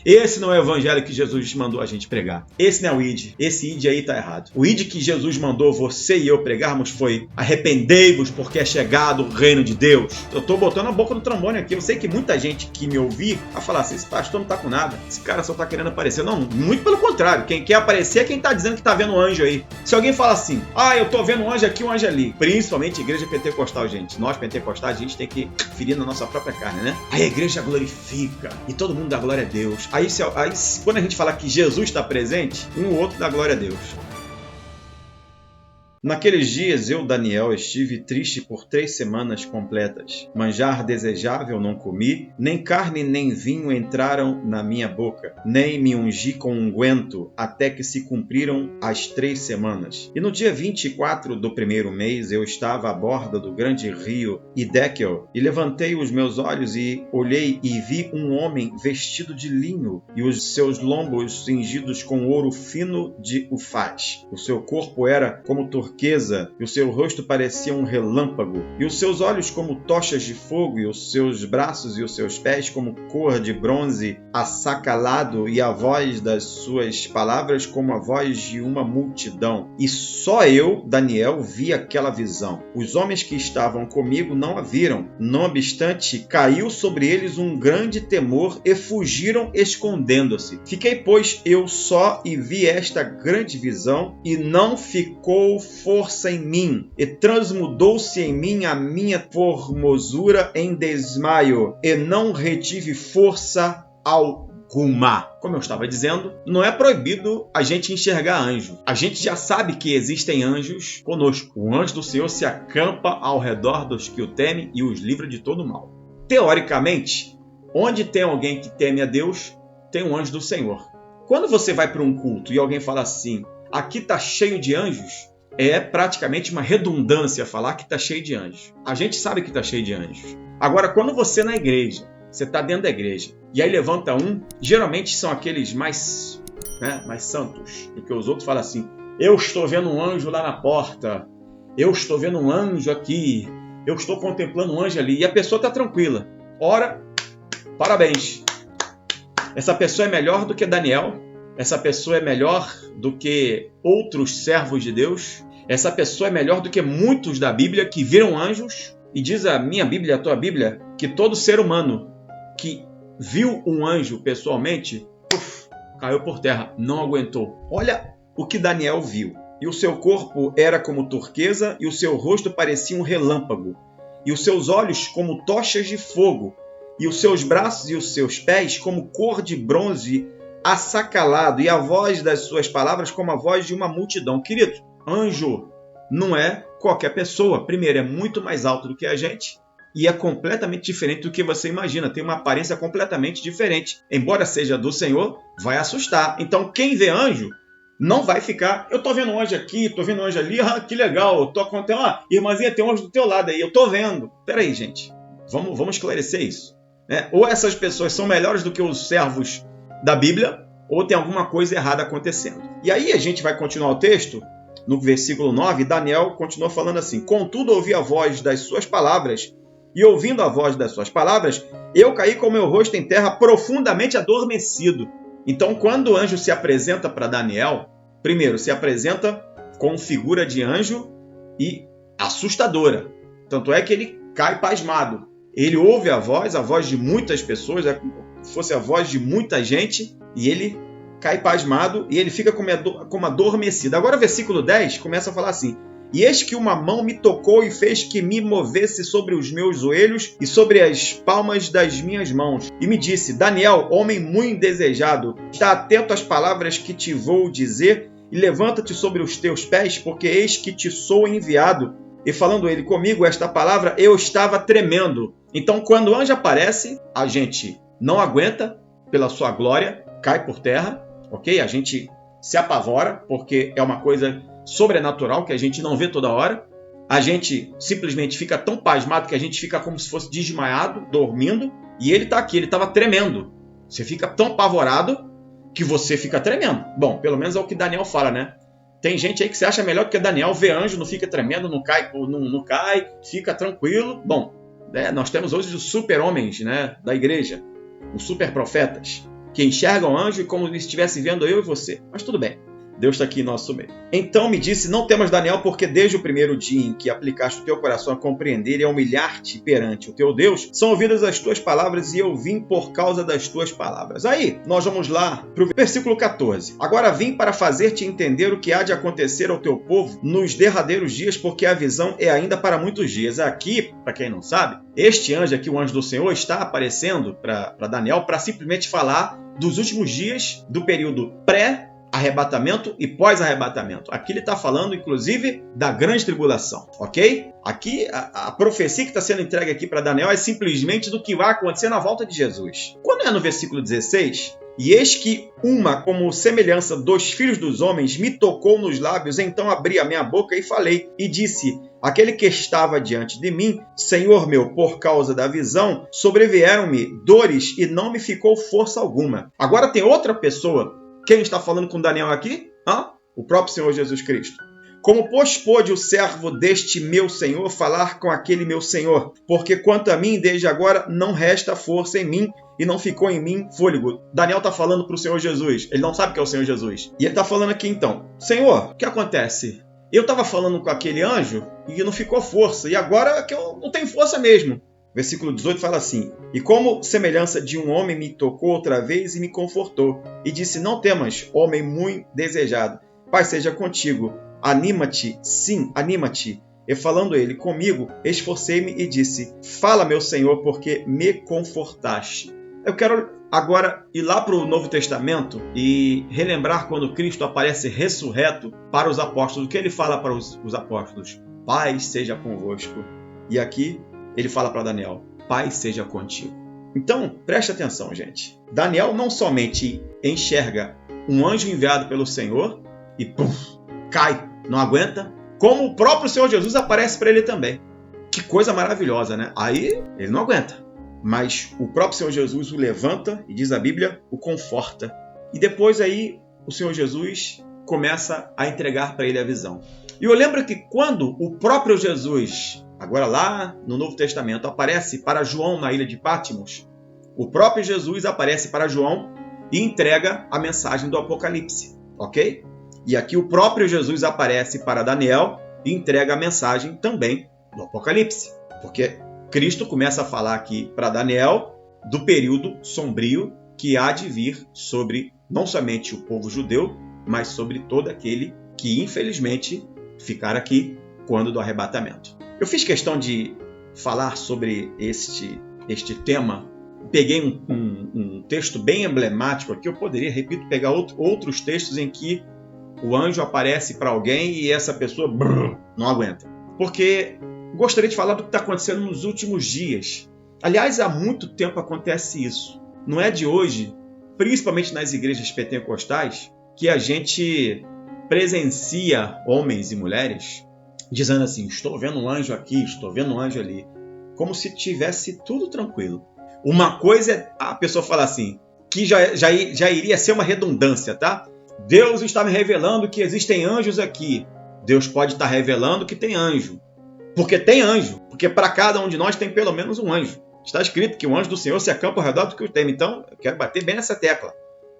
Esse não é o evangelho que Jesus mandou a gente pregar. Esse não é o ID. Esse ID aí tá errado. O ID que Jesus mandou você e eu pregarmos foi: arrependei-vos porque é chegado o reino de Deus. Eu tô botando a boca no trombone aqui. Eu sei que muita gente que me ouvir vai falar assim: esse pastor não tá com nada. Esse cara só tá querendo aparecer. Não, muito pelo contrário. Quem quer aparecer é quem tá dizendo que tá vendo um anjo aí. Se alguém fala assim: eu tô vendo um anjo aqui, um anjo ali. Principalmente igreja pentecostal, gente. Nós pentecostais, a gente tem que ferir na nossa própria carne, né? Aí a igreja glorifica e todo mundo dá glória a Deus. Aí quando a gente fala que Jesus está presente, um ou outro dá glória a Deus. Naqueles dias eu, Daniel, estive triste por 3 semanas completas. Manjar desejável não comi, nem carne nem vinho entraram na minha boca, nem me ungi com unguento, até que se cumpriram as 3 semanas. E no dia 24 do primeiro mês eu estava à borda do grande rio Hiddekel, e levantei os meus olhos e olhei e vi um homem vestido de linho, e os seus lombos cingidos com ouro fino de Ufaz. O seu corpo era como turquesa, e o seu rosto parecia um relâmpago, e os seus olhos como tochas de fogo, e os seus braços e os seus pés como cor de bronze assacalado, e a voz das suas palavras como a voz de uma multidão. E só eu, Daniel, vi aquela visão. Os homens que estavam comigo não a viram. Não obstante, caiu sobre eles um grande temor e fugiram escondendo-se. Fiquei, pois, eu só e vi esta grande visão, e não ficou força em mim, e transmudou-se em mim a minha formosura em desmaio, e não retive força alguma. Como eu estava dizendo, não é proibido a gente enxergar anjo. A gente já sabe que existem anjos conosco. O anjo do Senhor se acampa ao redor dos que o temem e os livra de todo mal. Teoricamente, onde tem alguém que teme a Deus, tem um anjo do Senhor. Quando você vai para um culto e alguém fala assim: aqui está cheio de anjos, é praticamente uma redundância falar que está cheio de anjos. A gente sabe que está cheio de anjos. Agora, quando você na igreja, você está dentro da igreja, e aí levanta um, geralmente são aqueles mais santos do que os outros, falam assim: eu estou vendo um anjo lá na porta, eu estou vendo um anjo aqui, eu estou contemplando um anjo ali, e a pessoa está tranquila. Ora, parabéns. Essa pessoa é melhor do que Daniel. Essa pessoa é melhor do que outros servos de Deus. Essa pessoa é melhor do que muitos da Bíblia que viram anjos. E diz a minha Bíblia, a tua Bíblia, que todo ser humano que viu um anjo pessoalmente, caiu por terra, não aguentou. Olha o que Daniel viu. E o seu corpo era como turquesa, e o seu rosto parecia um relâmpago, e os seus olhos como tochas de fogo, e os seus braços e os seus pés como cor de bronze assacalado, e a voz das suas palavras como a voz de uma multidão. Querido, anjo não é qualquer pessoa. Primeiro, é muito mais alto do que a gente e é completamente diferente do que você imagina. Tem uma aparência completamente diferente. Embora seja do Senhor, vai assustar. Então, quem vê anjo não vai ficar: eu tô vendo um anjo aqui, tô vendo um anjo ali, que legal, tô contando, irmãzinha, tem um anjo do teu lado aí, eu tô vendo. Peraí, gente, vamos esclarecer isso, né? Ou essas pessoas são melhores do que os servos da Bíblia, ou tem alguma coisa errada acontecendo. E aí a gente vai continuar o texto, no versículo 9, Daniel continua falando assim: contudo ouvi a voz das suas palavras, e ouvindo a voz das suas palavras, eu caí com meu rosto em terra profundamente adormecido. Então, quando o anjo se apresenta para Daniel, primeiro, se apresenta com figura de anjo e assustadora. Tanto é que ele cai pasmado. Ele ouve a voz de muitas pessoas, fosse a voz de muita gente, e ele cai pasmado e ele fica como adormecido. Agora o versículo 10 começa a falar assim: e eis que uma mão me tocou e fez que me movesse sobre os meus joelhos e sobre as palmas das minhas mãos. E me disse: Daniel, homem muito desejado, está atento às palavras que te vou dizer e levanta-te sobre os teus pés, porque eis que te sou enviado. E falando ele comigo esta palavra, eu estava tremendo. Então, quando o anjo aparece, a gente não aguenta pela sua glória, cai por terra, ok? A gente se apavora, porque é uma coisa sobrenatural que a gente não vê toda hora. A gente simplesmente fica tão pasmado que a gente fica como se fosse desmaiado, dormindo, e ele está aqui, ele estava tremendo. Você fica tão apavorado que você fica tremendo. Bom, pelo menos é o que Daniel fala, né? Tem gente aí que se acha melhor do que Daniel, vê anjo, não fica tremendo, não cai, fica tranquilo. Bom, nós temos hoje os super-homens, né, da igreja, os super-profetas. que enxergam anjo e como se estivesse vendo eu e você. Mas tudo bem. Deus está aqui em nosso meio. Então me disse, não temas, Daniel, porque desde o primeiro dia em que aplicaste o teu coração a compreender e a humilhar-te perante o teu Deus, são ouvidas as tuas palavras e eu vim por causa das tuas palavras. Aí, nós vamos lá para o versículo 14. Agora vim para fazer-te entender o que há de acontecer ao teu povo nos derradeiros dias, porque a visão é ainda para muitos dias. Aqui, para quem não sabe, este anjo aqui, o anjo do Senhor, está aparecendo para Daniel para simplesmente falar dos últimos dias do período pré-arrebatamento e pós-arrebatamento. Aqui ele está falando, inclusive, da grande tribulação, ok? Aqui, a profecia que está sendo entregue aqui para Daniel é simplesmente do que vai acontecer na volta de Jesus. Quando é no versículo 16, e eis que uma, como semelhança dos filhos dos homens, me tocou nos lábios, então abri a minha boca e falei, e disse, aquele que estava diante de mim, Senhor meu, por causa da visão, sobrevieram-me dores e não me ficou força alguma. Agora tem outra pessoa. Quem está falando com Daniel aqui? O próprio Senhor Jesus Cristo. Como, pois, pôde o servo deste meu Senhor falar com aquele meu Senhor? Porque quanto a mim, desde agora, não resta força em mim e não ficou em mim fôlego. Daniel está falando para o Senhor Jesus. Ele não sabe que é o Senhor Jesus. E ele está falando aqui então, Senhor, o que acontece? Eu estava falando com aquele anjo e não ficou força. E agora que eu não tenho força mesmo. Versículo 18 fala assim, e como semelhança de um homem me tocou outra vez e me confortou, e disse, não temas, homem muito desejado, Pai seja contigo, anima-te, sim, anima-te. E falando ele comigo, esforcei-me e disse, fala meu Senhor, porque me confortaste. Eu quero agora ir lá para o Novo Testamento e relembrar quando Cristo aparece ressurreto para os apóstolos, o que ele fala para os apóstolos? Paz seja convosco. E aqui ele fala para Daniel, paz seja contigo. Então, preste atenção, gente. Daniel não somente enxerga um anjo enviado pelo Senhor e cai, não aguenta, como o próprio Senhor Jesus aparece para ele também. Que coisa maravilhosa, né? Aí ele não aguenta. Mas o próprio Senhor Jesus o levanta e, diz a Bíblia, o conforta. E depois aí o Senhor Jesus começa a entregar para ele a visão. E eu lembro que quando o próprio Jesus, agora lá no Novo Testamento, aparece para João na ilha de Patmos, o próprio Jesus aparece para João e entrega a mensagem do Apocalipse, ok? E aqui o próprio Jesus aparece para Daniel e entrega a mensagem também do Apocalipse, porque Cristo começa a falar aqui para Daniel do período sombrio que há de vir sobre não somente o povo judeu, mas sobre todo aquele que infelizmente ficar aqui quando do arrebatamento. Eu fiz questão de falar sobre este tema. Peguei um texto bem emblemático aqui. Eu poderia, repito, pegar outros textos em que o anjo aparece para alguém e essa pessoa não aguenta. Porque gostaria de falar do que está acontecendo nos últimos dias. Aliás, há muito tempo acontece isso. Não é de hoje, principalmente nas igrejas pentecostais, que a gente presencia homens e mulheres dizendo assim, estou vendo um anjo aqui, estou vendo um anjo ali, como se tivesse tudo tranquilo. Uma coisa é a pessoa falar assim, que já iria ser uma redundância, tá? Deus está me revelando que existem anjos aqui. Deus pode estar revelando que tem anjo. Porque tem anjo. Porque para cada um de nós tem pelo menos um anjo. Está escrito que o anjo do Senhor se acampa ao redor do que o tem. Então, eu quero bater bem nessa tecla.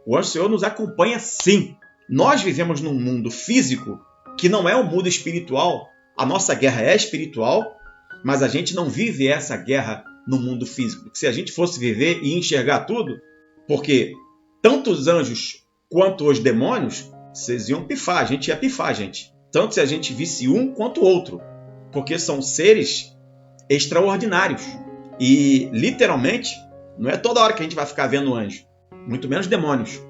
O anjo do Senhor nos acompanha sim. Nós vivemos num mundo físico que não é um mundo espiritual. A nossa guerra é espiritual, mas a gente não vive essa guerra no mundo físico. Porque se a gente fosse viver e enxergar tudo, porque tanto os anjos quanto os demônios, vocês iam pifar, a gente ia pifar, gente. Tanto se a gente visse um quanto o outro. Porque são seres extraordinários. E, literalmente, não é toda hora que a gente vai ficar vendo anjo. Muito menos demônios.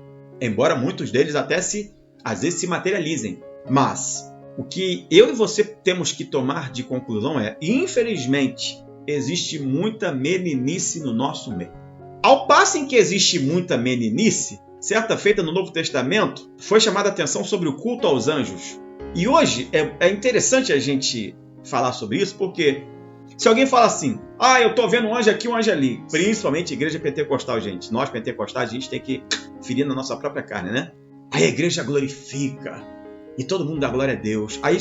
Embora muitos deles até às vezes se materializem. Mas o que eu e você temos que tomar de conclusão é, infelizmente, existe muita meninice no nosso meio. Ao passo em que existe muita meninice, certa feita no Novo Testamento, foi chamada a atenção sobre o culto aos anjos. E hoje é interessante a gente falar sobre isso, porque se alguém fala assim, eu estou vendo um anjo aqui, um anjo ali, principalmente a igreja pentecostal, gente. Nós pentecostais, a gente tem que ferir na nossa própria carne, né? Aí a igreja glorifica e todo mundo dá glória a Deus. Aí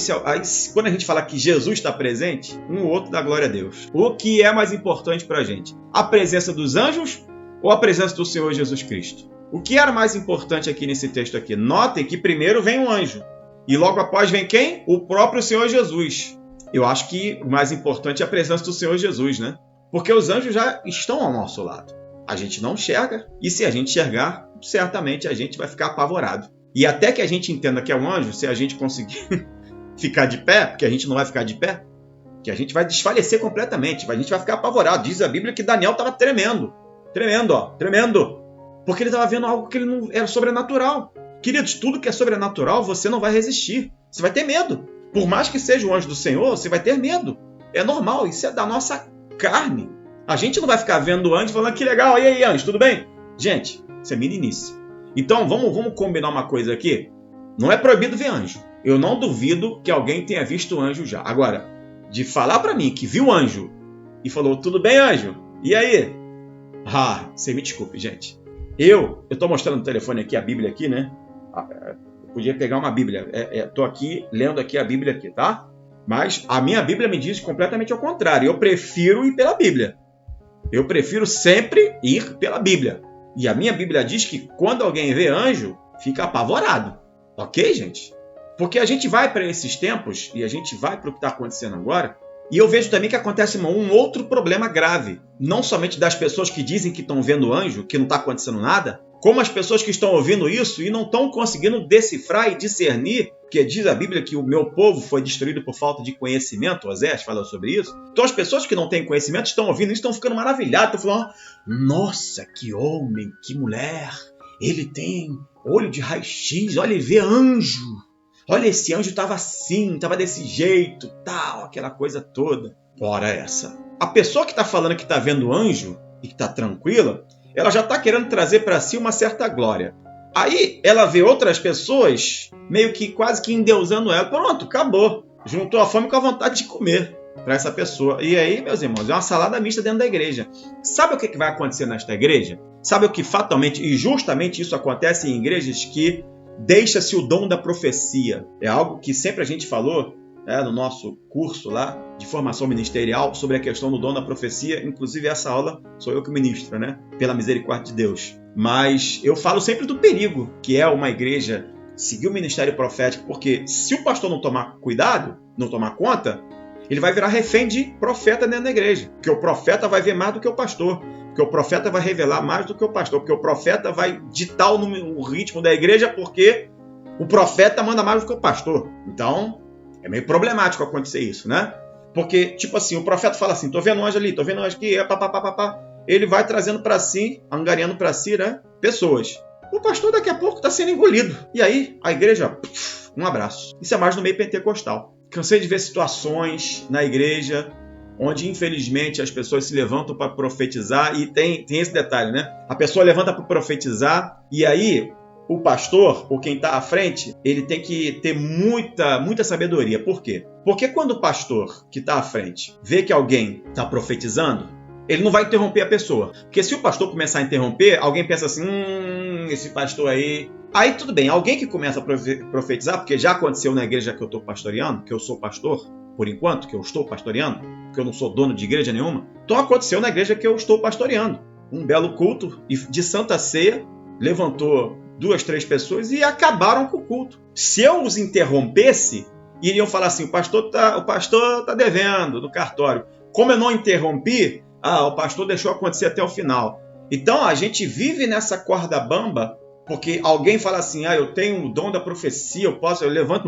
quando a gente fala que Jesus está presente, um ou outro dá glória a Deus. O que é mais importante para a gente? A presença dos anjos ou a presença do Senhor Jesus Cristo? O que era mais importante aqui nesse texto aqui? Notem que primeiro vem um anjo. E logo após vem quem? O próprio Senhor Jesus. Eu acho que o mais importante é a presença do Senhor Jesus, né? Porque os anjos já estão ao nosso lado. A gente não enxerga. E se a gente enxergar, certamente a gente vai ficar apavorado. E até que a gente entenda que é um anjo, se a gente conseguir ficar de pé, porque a gente não vai ficar de pé, que a gente vai desfalecer completamente, a gente vai ficar apavorado. Diz a Bíblia que Daniel estava tremendo. Tremendo. Porque ele estava vendo algo que ele não era sobrenatural. Queridos, tudo que é sobrenatural, você não vai resistir. Você vai ter medo. Por mais que seja o anjo do Senhor, você vai ter medo. É normal, isso é da nossa carne. A gente não vai ficar vendo o anjo falando que legal, e aí, anjo, tudo bem? Gente, isso é meninice. Então, vamos combinar uma coisa aqui. Não é proibido ver anjo. Eu não duvido que alguém tenha visto anjo já. Agora, de falar para mim que viu anjo e falou, tudo bem, anjo? E aí? Você me desculpe, gente. Eu tô mostrando no telefone aqui a Bíblia aqui, né? Eu podia pegar uma Bíblia. Tô aqui, lendo aqui a Bíblia aqui, tá? Mas a minha Bíblia me diz completamente ao contrário. Eu prefiro ir pela Bíblia. Eu prefiro sempre ir pela Bíblia. E a minha Bíblia diz que quando alguém vê anjo, fica apavorado. Ok, gente? Porque a gente vai para esses tempos e a gente vai para o que está acontecendo agora. E eu vejo também que acontece um outro problema grave. Não somente das pessoas que dizem que estão vendo anjo, que não está acontecendo nada, como as pessoas que estão ouvindo isso e não estão conseguindo decifrar e discernir, porque diz a Bíblia que o meu povo foi destruído por falta de conhecimento, Osés fala sobre isso. Então as pessoas que não têm conhecimento estão ouvindo isso, estão ficando maravilhadas, estão falando, nossa, que homem, que mulher, ele tem olho de raio-x, olha, ele vê anjo. Olha, esse anjo estava assim, estava desse jeito, tal, aquela coisa toda. Ora essa. A pessoa que está falando que está vendo anjo e que está tranquila, ela já está querendo trazer para si uma certa glória. Aí ela vê outras pessoas meio que quase que endeusando ela. Pronto, acabou. Juntou a fome com a vontade de comer para essa pessoa. E aí, meus irmãos, é uma salada mista dentro da igreja. Sabe o que vai acontecer nesta igreja? Sabe o que fatalmente e justamente isso acontece em igrejas que deixa-se o dom da profecia. É algo que sempre a gente falou no nosso curso lá de formação ministerial sobre a questão do dom da profecia. Inclusive essa aula sou eu que ministro, né? Pela misericórdia de Deus. Mas eu falo sempre do perigo que é uma igreja seguir o ministério profético, porque se o pastor não tomar cuidado, não tomar conta, ele vai virar refém de profeta dentro da igreja. Porque o profeta vai ver mais do que o pastor. Porque o profeta vai revelar mais do que o pastor. Porque o profeta vai ditar o ritmo da igreja, porque o profeta manda mais do que o pastor. Então, é meio problemático acontecer isso, né? Porque, tipo assim, o profeta fala assim, tô vendo um anjo ali, tô vendo um anjo aqui, ele vai trazendo para si, angariando para si, né, pessoas. O pastor daqui a pouco está sendo engolido. E aí, a igreja, um abraço. Isso é mais no meio pentecostal. Cansei de ver situações na igreja onde, infelizmente, as pessoas se levantam para profetizar e tem esse detalhe, né? A pessoa levanta para profetizar e aí o pastor, ou quem está à frente, ele tem que ter muita sabedoria. Por quê? Porque quando o pastor que está à frente vê que alguém está profetizando, ele não vai interromper a pessoa. Porque se o pastor começar a interromper, alguém pensa assim, esse pastor aí... Aí tudo bem, alguém que começa a profetizar, porque já aconteceu na igreja que eu estou pastoreando, que eu sou pastor, por enquanto, que eu estou pastoreando, porque eu não sou dono de igreja nenhuma. Então aconteceu na igreja que eu estou pastoreando. Um belo culto de Santa Ceia, levantou 2, 3 pessoas e acabaram com o culto. Se eu os interrompesse, iriam falar assim, o pastor tá devendo no cartório. Como eu não interrompi, o pastor deixou acontecer até o final. Então a gente vive nessa corda bamba, porque alguém fala assim, eu tenho o dom da profecia, eu levanto...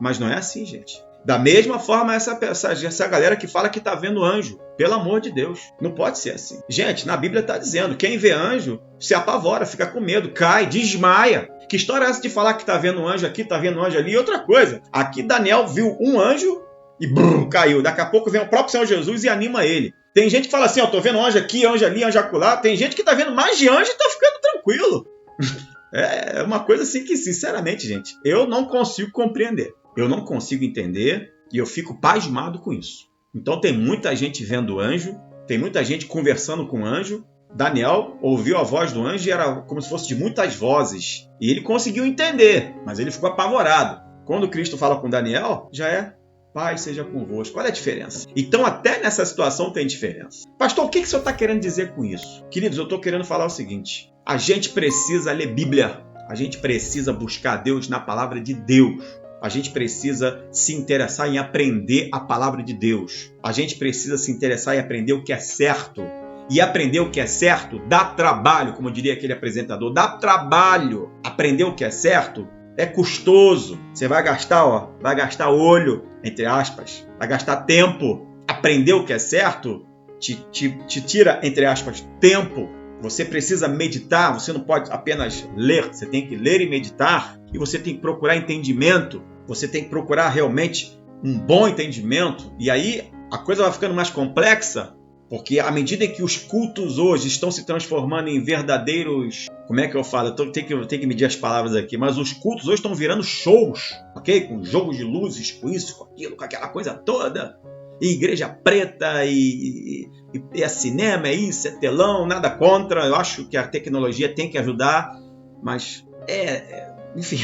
Mas não é assim, gente. Da mesma forma, essa galera que fala que está vendo anjo. Pelo amor de Deus. Não pode ser assim. Gente, na Bíblia está dizendo, quem vê anjo se apavora, fica com medo, cai, desmaia. Que história é essa de falar que está vendo um anjo aqui, está vendo um anjo ali? E outra coisa, aqui Daniel viu um anjo e caiu. Daqui a pouco vem o próprio Senhor Jesus e anima ele. Tem gente que fala assim, tô vendo anjo aqui, anjo ali, anjo acolá. Tem gente que está vendo mais de anjo e está ficando tranquilo. É uma coisa assim que, sinceramente, gente, eu não consigo compreender. Eu não consigo entender e eu fico pasmado com isso. Então tem muita gente vendo anjo, tem muita gente conversando com anjo. Daniel ouviu a voz do anjo e era como se fosse de muitas vozes. E ele conseguiu entender, mas ele ficou apavorado. Quando Cristo fala com Daniel, já é paz seja convosco. Qual é a diferença? Então, até nessa situação tem diferença. Pastor, o que o senhor está querendo dizer com isso? Queridos, eu estou querendo falar o seguinte. A gente precisa ler Bíblia. A gente precisa buscar Deus na palavra de Deus. A gente precisa se interessar em aprender a palavra de Deus. A gente precisa se interessar em aprender o que é certo. E aprender o que é certo dá trabalho, como diria aquele apresentador. Dá trabalho. Aprender o que é certo é custoso. Você vai gastar olho, entre aspas. Vai gastar tempo. Aprender o que é certo te tira, entre aspas, tempo. Você precisa meditar, você não pode apenas ler, você tem que ler e meditar, e você tem que procurar entendimento, você tem que procurar realmente um bom entendimento, e aí a coisa vai ficando mais complexa, porque à medida que os cultos hoje estão se transformando em verdadeiros... Como é que eu falo? Eu tenho que medir as palavras aqui, mas os cultos hoje estão virando shows, ok? Com jogos de luzes, com isso, com aquilo, com aquela coisa toda. E igreja preta, e é cinema, é isso, é telão, nada contra. Eu acho que a tecnologia tem que ajudar, mas enfim.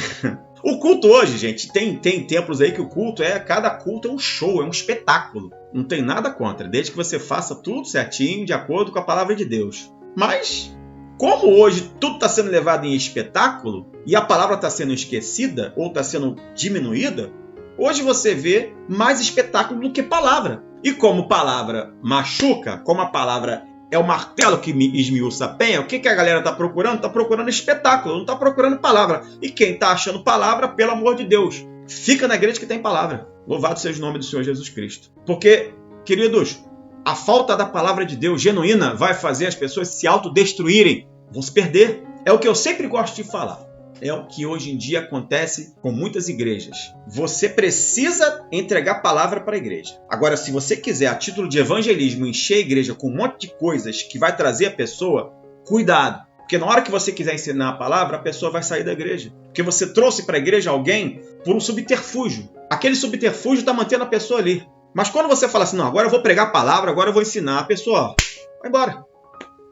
O culto hoje, gente, tem templos aí que o culto cada culto é um show, é um espetáculo. Não tem nada contra, desde que você faça tudo certinho, de acordo com a palavra de Deus. Mas, como hoje tudo está sendo levado em espetáculo, e a palavra está sendo esquecida, ou está sendo diminuída, hoje você vê mais espetáculo do que palavra. E como palavra machuca, como a palavra é o martelo que esmiuça a penha, o que a galera está procurando? Está procurando espetáculo, não está procurando palavra. E quem está achando palavra, pelo amor de Deus, fica na igreja que tem palavra. Louvado seja o nome do Senhor Jesus Cristo. Porque, queridos, a falta da palavra de Deus genuína vai fazer as pessoas se autodestruírem, vão se perder. É o que eu sempre gosto de falar. É o que hoje em dia acontece com muitas igrejas. Você precisa entregar palavra para a igreja. Agora, se você quiser, a título de evangelismo, encher a igreja com um monte de coisas que vai trazer a pessoa, cuidado. Porque na hora que você quiser ensinar a palavra, a pessoa vai sair da igreja. Porque você trouxe para a igreja alguém por um subterfúgio. Aquele subterfúgio está mantendo a pessoa ali. Mas quando você fala assim, não, agora eu vou pregar a palavra, agora eu vou ensinar, a pessoa vai embora.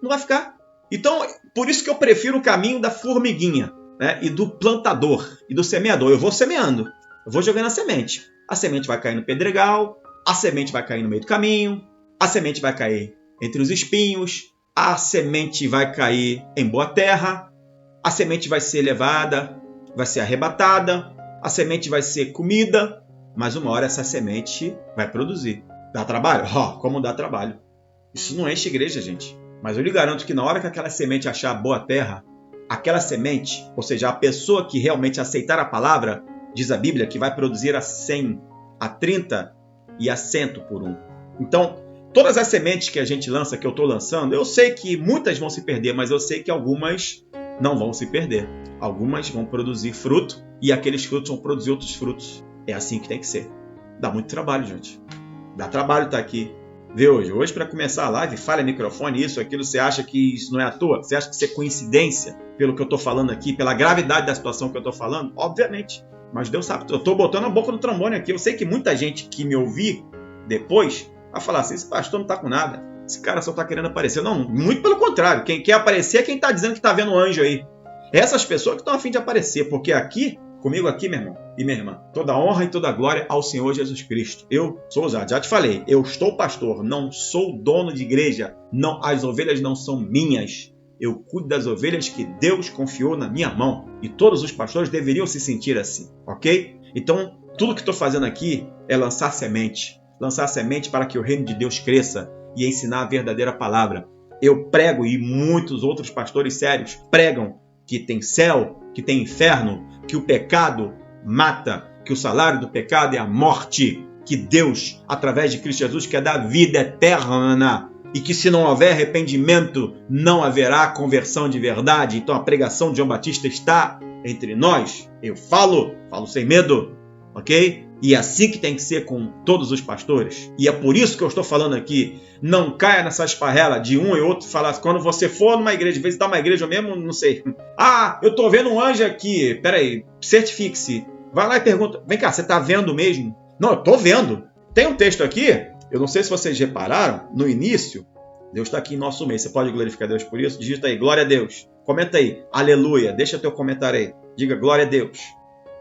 Não vai ficar. Então, por isso que eu prefiro o caminho da formiguinha. E do plantador e do semeador. Eu vou semeando, eu vou jogando a semente. A semente vai cair no pedregal, a semente vai cair no meio do caminho, a semente vai cair entre os espinhos, a semente vai cair em boa terra, a semente vai ser levada, vai ser arrebatada, a semente vai ser comida, mas uma hora essa semente vai produzir. Dá trabalho? Como dá trabalho. Isso não enche igreja, gente. Mas eu lhe garanto que na hora que aquela semente achar boa terra, aquela semente, ou seja, a pessoa que realmente aceitar a palavra, diz a Bíblia, que vai produzir a 100, a 30 e a 100 por um. Então, todas as sementes que a gente lança, que eu estou lançando, eu sei que muitas vão se perder, mas eu sei que algumas não vão se perder. Algumas vão produzir fruto e aqueles frutos vão produzir outros frutos. É assim que tem que ser. Dá muito trabalho, gente. Dá trabalho estar aqui. Vê hoje. Hoje, para começar a live, falha microfone, isso, aquilo. Você acha que isso não é à toa? Você acha que isso é coincidência pelo que eu estou falando aqui, pela gravidade da situação que eu estou falando? Obviamente. Mas Deus sabe. Eu estou botando a boca no trombone aqui. Eu sei que muita gente que me ouvir depois vai falar assim, esse pastor não está com nada. Esse cara só está querendo aparecer. Não, muito pelo contrário. Quem quer aparecer é quem está dizendo que está vendo um anjo aí. Essas pessoas que estão a fim de aparecer. Porque aqui, comigo aqui, meu irmão e minha irmã, toda honra e toda glória ao Senhor Jesus Cristo. Eu sou ousado, já te falei, eu estou pastor, não sou dono de igreja, não, as ovelhas não são minhas. Eu cuido das ovelhas que Deus confiou na minha mão. E todos os pastores deveriam se sentir assim, ok? Então, tudo que estou fazendo aqui é lançar semente para que o reino de Deus cresça e ensinar a verdadeira palavra. Eu prego, e muitos outros pastores sérios pregam, que tem céu, que tem inferno, que o pecado mata, que o salário do pecado é a morte, que Deus, através de Cristo Jesus, quer dar vida eterna, e que se não houver arrependimento, não haverá conversão de verdade. Então a pregação de João Batista está entre nós. Eu falo sem medo, ok? E é assim que tem que ser com todos os pastores. E é por isso que eu estou falando aqui. Não caia nessa esparrela de um e outro falar, quando você for numa igreja, visitar uma igreja mesmo, não sei. Eu estou vendo um anjo aqui. Peraí, certifique-se. Vai lá e pergunta, vem cá, você está vendo mesmo? Não, eu estou vendo. Tem um texto aqui, eu não sei se vocês repararam, no início, Deus está aqui em nosso meio. Você pode glorificar Deus por isso? Digita aí, glória a Deus. Comenta aí, aleluia. Deixa teu comentário aí. Diga glória a Deus.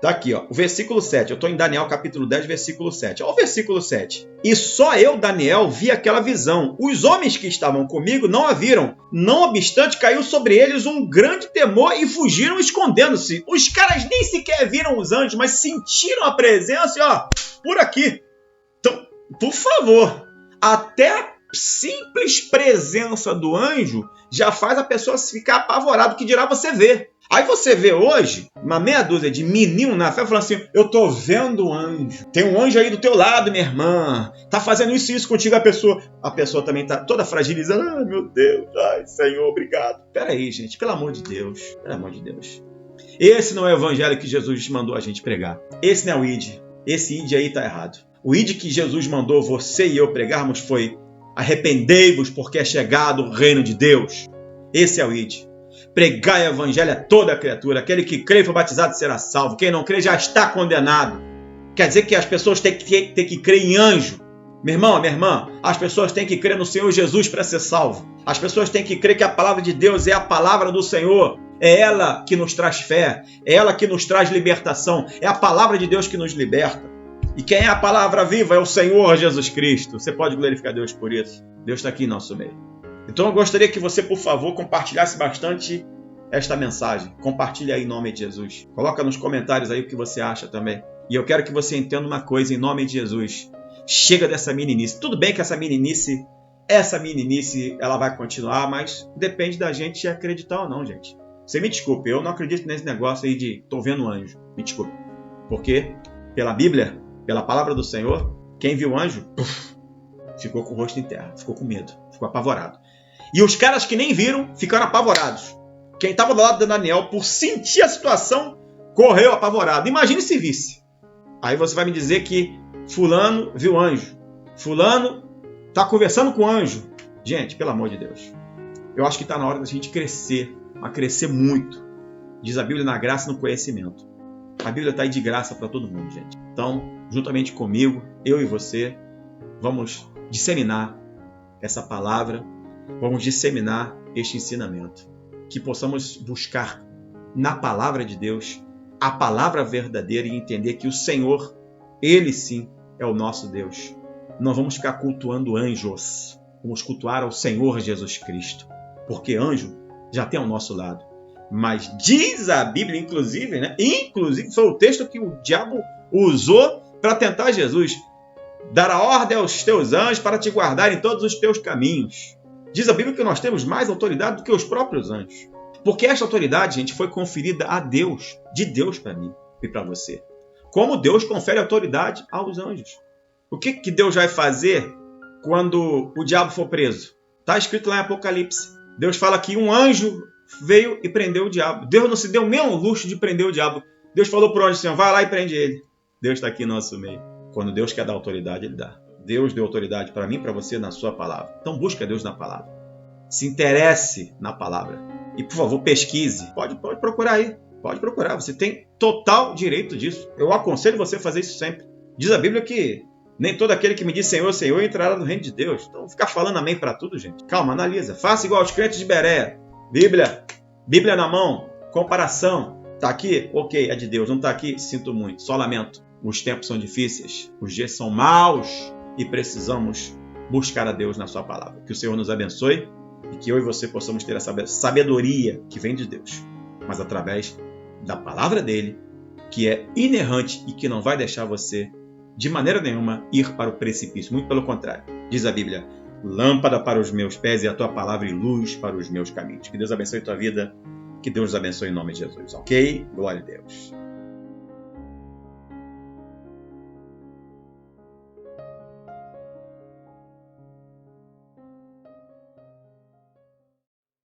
Tá aqui, ó, o versículo 7. Eu estou em Daniel capítulo 10, versículo 7. Olha o versículo 7. E só eu, Daniel, vi aquela visão. Os homens que estavam comigo não a viram. Não obstante, caiu sobre eles um grande temor e fugiram escondendo-se. Os caras nem sequer viram os anjos, mas sentiram a presença e, ó, por aqui. Então, por favor, até a simples presença do anjo já faz a pessoa ficar apavorada, que dirá você ver. Aí você vê hoje uma meia dúzia de menino na fé falando assim, eu tô vendo um anjo. Tem um anjo aí do teu lado, minha irmã. Tá fazendo isso e isso contigo. A pessoa também tá toda fragilizada. Ai, meu Deus. Ai, Senhor, obrigado. Peraí, gente. Pelo amor de Deus. Pelo amor de Deus. Esse não é o evangelho que Jesus mandou a gente pregar. Esse não é o ID. Esse ID aí tá errado. O ID que Jesus mandou você e eu pregarmos foi arrependei-vos porque é chegado o reino de Deus. Esse é o ID. Pregar o evangelho a toda criatura. Aquele que crê e for batizado será salvo. Quem não crê já está condenado. Quer dizer que as pessoas têm que crer em anjo. Meu irmão, minha irmã, as pessoas têm que crer no Senhor Jesus para ser salvo. As pessoas têm que crer que a palavra de Deus é a palavra do Senhor. É ela que nos traz fé. É ela que nos traz libertação. É a palavra de Deus que nos liberta. E quem é a palavra viva é o Senhor Jesus Cristo. Você pode glorificar Deus por isso. Deus está aqui em nosso meio. Então eu gostaria que você, por favor, compartilhasse bastante esta mensagem. Compartilhe aí em nome de Jesus. Coloca nos comentários aí o que você acha também. E eu quero que você entenda uma coisa em nome de Jesus. Chega dessa meninice. Tudo bem que essa meninice, ela vai continuar, mas depende da gente acreditar ou não, gente. Você me desculpe, eu não acredito nesse negócio aí de tô vendo anjo. Me desculpe. Porque, pela Bíblia, pela palavra do Senhor, quem viu anjo, ficou com o rosto em terra, ficou com medo, ficou apavorado. E os caras que nem viram, ficaram apavorados. Quem estava do lado de Daniel, por sentir a situação, correu apavorado. Imagine se visse. Aí você vai me dizer que fulano viu anjo. Fulano está conversando com anjo. Gente, pelo amor de Deus. Eu acho que está na hora da gente crescer, a crescer muito. Diz a Bíblia na graça e no conhecimento. A Bíblia está aí de graça para todo mundo, gente. Então, juntamente comigo, eu e você, vamos disseminar essa palavra, vamos disseminar este ensinamento. Que possamos buscar na palavra de Deus a palavra verdadeira e entender que o Senhor, Ele sim, é o nosso Deus. Não vamos ficar cultuando anjos, vamos cultuar ao Senhor Jesus Cristo, porque anjo já tem ao nosso lado. Mas diz a Bíblia, inclusive foi o texto que o diabo usou para tentar Jesus. Dará ordem aos teus anjos para te guardar em todos os teus caminhos. Diz a Bíblia que nós temos mais autoridade do que os próprios anjos. Porque esta autoridade, gente, foi conferida a Deus, de Deus para mim e para você. Como Deus confere autoridade aos anjos. O que Deus vai fazer quando o diabo for preso? Está escrito lá em Apocalipse. Deus fala que um anjo veio e prendeu o diabo. Deus não se deu nem o luxo de prender o diabo. Deus falou para o anjo assim, vai lá e prende ele. Deus está aqui no nosso meio. Quando Deus quer dar autoridade, Ele dá. Deus deu autoridade para mim e para você na sua palavra. Então busca Deus na palavra. Se interesse na palavra. E, por favor, pesquise. Pode procurar aí. Pode procurar. Você tem total direito disso. Eu aconselho você a fazer isso sempre. Diz a Bíblia que nem todo aquele que me diz Senhor, Senhor entrará no reino de Deus. Então, ficar falando amém para tudo, gente. Calma, analisa. Faça igual aos crentes de Bereia. Bíblia na mão. Comparação. Está aqui? Ok, é de Deus. Não está aqui? Sinto muito. Só lamento. Os tempos são difíceis. Os dias são maus. E precisamos buscar a Deus na sua palavra. Que o Senhor nos abençoe e que eu e você possamos ter essa sabedoria que vem de Deus, mas através da palavra dele, que é inerrante e que não vai deixar você, de maneira nenhuma, ir para o precipício. Muito pelo contrário. Diz a Bíblia, lâmpada para os meus pés e a tua palavra e luz para os meus caminhos. Que Deus abençoe a tua vida. Que Deus nos abençoe em nome de Jesus. Ok? Glória a Deus.